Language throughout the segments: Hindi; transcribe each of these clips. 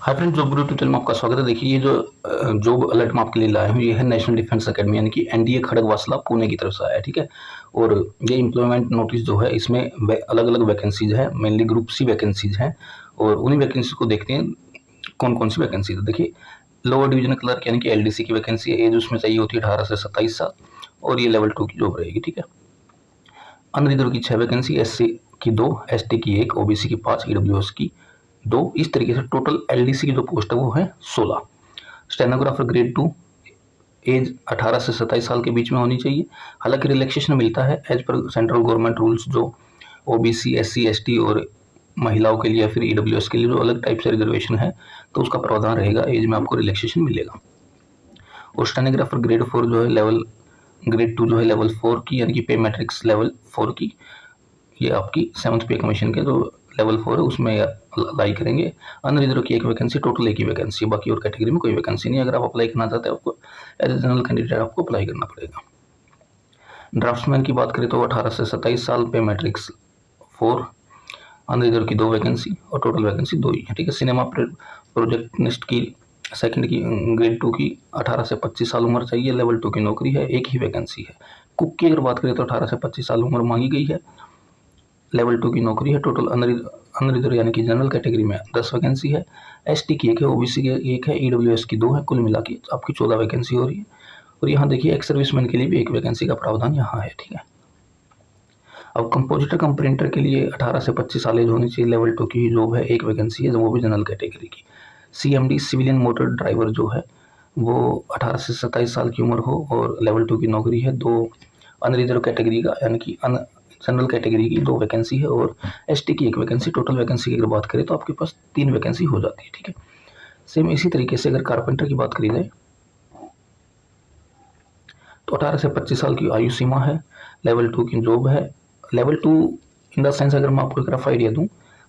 हाय फ्रेंड्स, जॉब गुरु ट्यूटोरियल में आपका स्वागत है। देखिए, ये जो जॉब अलर्ट मैं आपके लिए लाया हूँ, ये है नेशनल डिफेंस एकेडमी यानी कि एनडीए खड़गवासला पुणे की तरफ से आया है। ठीक है। और ये एम्प्लॉयमेंट नोटिस जो है, इसमें अलग अलग वैकेंसीज है, मेनली ग्रुप सी वैकेंसीज हैं। और उन्हीं वैकेंसीज को देखते हैं कौन कौन सी वैकेंसीज है। देखिए, लोअर डिवीजन क्लर्क यानी कि एलडीसी की वैकेंसी है। एज उसमें चाहिए होती है 18 से 27 साल और ये लेवल 2 की जॉब रहेगी। ठीक है। अनरिजर्व की 6 वैकेंसी, एससी की 2, एसटी की 1, ओबीसी की 5, ईडब्ल्यूएस की 2। इस तरीके से टोटल एलडीसी की जो पोस्ट है वो है 16। स्टेनोग्राफर ग्रेड 2, एज 18 से 27 साल के बीच में होनी चाहिए। हालांकि रिलैक्सेशन मिलता है as per central government rules, जो ओबीसी, एससी, एसटी और महिलाओं के लिए या फिर ईडब्ल्यूएस के लिए जो अलग टाइप से रिजर्वेशन है, तो उसका प्रावधान रहेगा, एज में आपको रिलैक्सेशन मिलेगा। और स्टेनोग्राफर ग्रेड 4 जो है लेवल, ग्रेड 2 जो है लेवल 4 की यानी कि पे मैट्रिक्स लेवल 4 की, ये आपकी 7th पे कमीशन के जो लेवल 4 है उसमें अप्लाई करेंगे। अनरिजर्व की 1 वैकेंसी, टोटल 1 ही वैकेंसी, बाकी और कैटेगरी में कोई वैकेंसी नहीं। अगर आप अप्लाई करना चाहते हैं, आपको एज ए जनरल कैंडिडेट आपको अप्लाई करना पड़ेगा। ड्राफ्ट्समैन की बात करें तो 18 से 27 साल पे मैट्रिक्स 4, अनरिजर्व की 2 वैकेंसी और टोटल वैकेंसी 2 ही है। ठीक है। सिनेमा प्रोजेक्टनिस्ट की सेकंड की ग्रेड 2 की 18 से 25 साल उम्र चाहिए, लेवल 2 की नौकरी है, 1 ही वैकेंसी है। कुक की अगर बात करें तो 18 से 25 साल उम्र मांगी गई है, लेवल 2 की नौकरी है। टोटल अनरिजर्व यानी कि जनरल कैटेगरी में 10 वैकेंसी है, एसटी की 1 है, ओबीसी की 1 है, ईडब्ल्यूएस की 2 है। कुल मिला के आपकी 14 वैकेंसी हो रही है। और यहाँ देखिए, एक्स सर्विसमैन के लिए भी 1 वैकेंसी का प्रावधान यहाँ है। ठीक है। अब कंपोजिटर कम प्रिंटर के लिए 18 से 25 साल एज होनी चाहिए, लेवल 2 की ही जॉब है, 1 वैकेंसी है, वो भी जनरल कैटेगरी की। सीएमडी सिविलियन मोटर ड्राइवर जो है वो 18 से 27 साल की उम्र हो और लेवल 2 की नौकरी है। 2 अनरिजर्व कैटेगरी का यानी कि जनरल कैटेगरी की 2 वैकेंसी है और एसटी की 1 वैकेंसी। टोटल वैकेंसी की अगर बात करें तो आपके पास 3 वैकेंसी हो जाती है। ठीक है। सेम इसी तरीके से अगर कारपेंटर की बात करी जाए तो 18 से 25 साल की आयु सीमा है, लेवल 2 की जॉब है। लेवल 2 इन द सेंस अगर मैं आपको एक रफ आइडिया दूं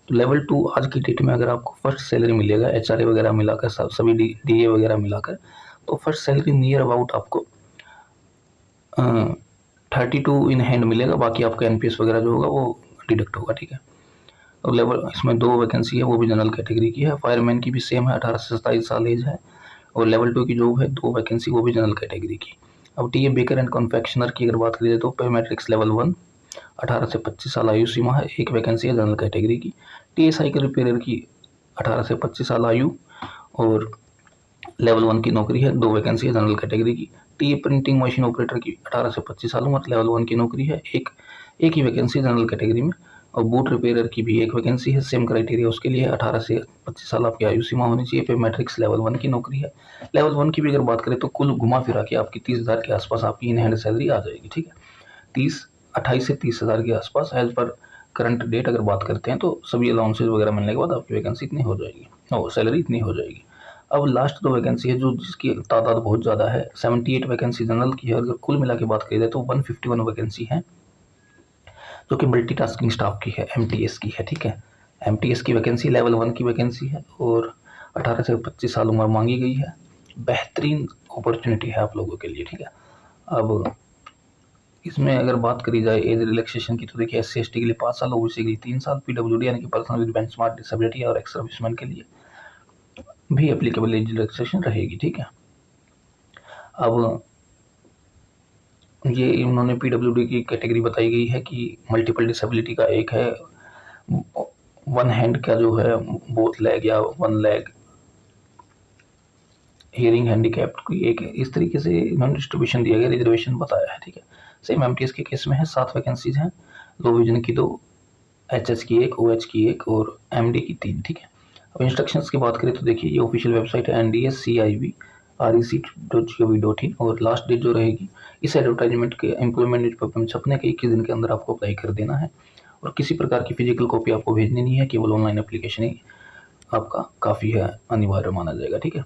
तो लेवल 2 आज की डेट में अगर आपको फर्स्ट सैलरी मिलेगा, एचआरए वगैरह मिलाकर, सभी डीए वगैरह मिलाकर, तो फर्स्ट सैलरी नियर अबाउट आपको 32 इन हैंड मिलेगा। बाकी आपका एनपीएस वगैरह जो होगा वो डिडक्ट होगा। ठीक है। और लेवल इसमें 2 वैकेंसी है, वो भी जनरल कैटेगरी की है। फायरमैन की भी सेम है, 18 से 27 साल एज है और लेवल 2 की जॉब है, 2 वैकेंसी, वो भी जनरल कैटेगरी की। अब टीए बेकर एंड कन्फेक्शनर की अगर बात करें तो पे मैट्रिक्स लेवल 1, 18 से 25 साल आयु सीमा है, 1 वैकेंसी है जनरल कैटेगरी की। टीए साइकिल रिपेयर की 18 से 25 साल आयु और लेवल 1 की नौकरी है, 2 वैकेंसी है जनरल कैटेगरी की। टीए प्रिंटिंग मशीन ऑपरेटर की 18 से 25 साल उम्र, लेवल 1 की नौकरी है, एक ही वैकेंसी जनरल कैटेगरी में। और बूट रिपेयरर की भी 1 वैकेंसी है, सेम क्राइटेरिया उसके लिए, 18 से 25 साल आपकी आयु सीमा होनी चाहिए। पे मैट्रिक्स लेवल 1 की नौकरी है। लेवल 1 की भी अगर बात करें तो कुल घुमा फिरा के आपकी 30,000 के आसपास आपकी इन हैंड सैलरी आ जाएगी। ठीक है। 28 से 30,000 के आसपास एज पर करंट डेट अगर बात करते हैं तो सभी अलाउंसेज वगैरह मिलने के बाद आपकी वैकेंसी इतनी हो जाएगी, और सैलरी इतनी हो जाएगी। अब लास्ट 2 वैकेंसी है जो जिसकी तादाद बहुत ज़्यादा है, 78 वैकेंसी जनरल की है। अगर कुल मिला के बात करी जाए तो 151 वैकेंसी है जो कि मल्टीटास्किंग स्टाफ की है, एमटीएस की है। ठीक है। एमटीएस की वैकेंसी लेवल 1 की वैकेंसी है और 18 से 25 साल उम्र मांगी गई है। बेहतरीन अपॉर्चुनिटी है आप लोगों के लिए। ठीक है। अब इसमें अगर बात करी जाए एज रिलैक्सेशन की तो देखिए, एससी एसटी के लिए 5 साल, ओबीसी के लिए 3 साल, पीडब्ल्यूडी यानी कि पर्सन विद बेंचमार्क डिसेबिलिटी और एक्स सर्विसमैन के लिए भी एप्लीकेबल एज रिलैक्सेशन रहेगी। ठीक है। अब ये इन्होंने पीडब्ल्यूडी की कैटेगरी बताई गई है कि मल्टीपल डिसेबिलिटी का एक है, 1 हैंड का जो है, बोथ लेग या 1 लेग, हियरिंग हैंडीकैप्ड की एक, इस तरीके से इन्होंने डिस्ट्रीब्यूशन दिया गया, रिजर्वेशन बताया है। ठीक है। सेम एमटीएस के केस में है, 7 वैकेंसीज हैं, लो विजन की 2, एचएच की 1, ओएच की 1 और एमडी की 3। ठीक है। अब इंस्ट्रक्शंस की बात करें तो देखिए, ये ऑफिशियल वेबसाइट है ndschib.gov.in और लास्ट डेट जो रहेगी इस एडवर्टाइजमेंट के एम्प्लॉयमेंट न्यूज़पेपर में छपने के 21 दिन के अंदर आपको अप्लाई कर देना है और किसी प्रकार की फिजिकल कॉपी आपको भेजनी नहीं है, केवल ऑनलाइन एप्लीकेशन ही आपका काफ़ी है, अनिवार्य माना जाएगा। ठीक है।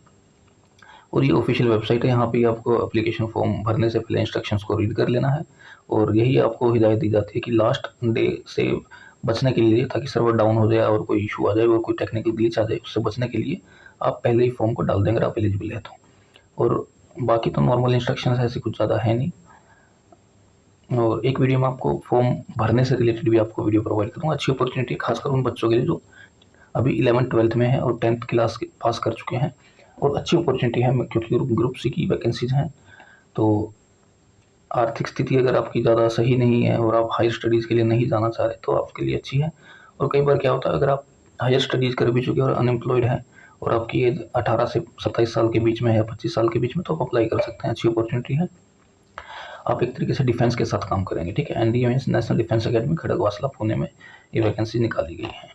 और ये ऑफिशियल वेबसाइट है, यहाँ पे आपको एप्लीकेशन फॉर्म भरने से पहले इंस्ट्रक्शंस को रीड कर लेना है और यही आपको हिदायत दी जाती है कि लास्ट डे से बचने के लिए, ताकि सर्वर डाउन हो जाए और कोई इशू आ जाए और कोई टेक्निकल ग्लिच आ जाए, उससे बचने के लिए आप पहले ही फॉर्म को डाल देंगे अगर आप एलिजिबल है तो। और बाकी तो नॉर्मल इंस्ट्रक्शंस ऐसी कुछ ज़्यादा है नहीं। और एक वीडियो में आपको फॉर्म भरने से रिलेटेड भी आपको वीडियो प्रोवाइड करूँगा। अच्छी अपॉर्चुनिटी खासकर उन बच्चों के लिए जो अभी 11th-12th में है और 10th क्लास पास कर चुके हैं और अच्छी अपॉर्चुनिटी है क्योंकि ग्रुप सी की वैकेंसीज हैं। तो आर्थिक स्थिति अगर आपकी ज़्यादा सही नहीं है और आप हायर स्टडीज़ के लिए नहीं जाना चाह रहे तो आपके लिए अच्छी है। और कई बार क्या होता है, अगर आप हायर स्टडीज़ कर भी चुके हैं और अनएम्प्लॉयड हैं और आपकी एज 18 से 27 साल के बीच में है, 25 साल के बीच में, तो आप अप्लाई कर सकते हैं, अच्छी अपॉर्चुनिटी है। आप एक तरीके से डिफेंस के साथ काम करेंगे, ठीक है। NDA means national defence academy, Khadakwasla, Pune में ये वैकेंसी निकाली गई है।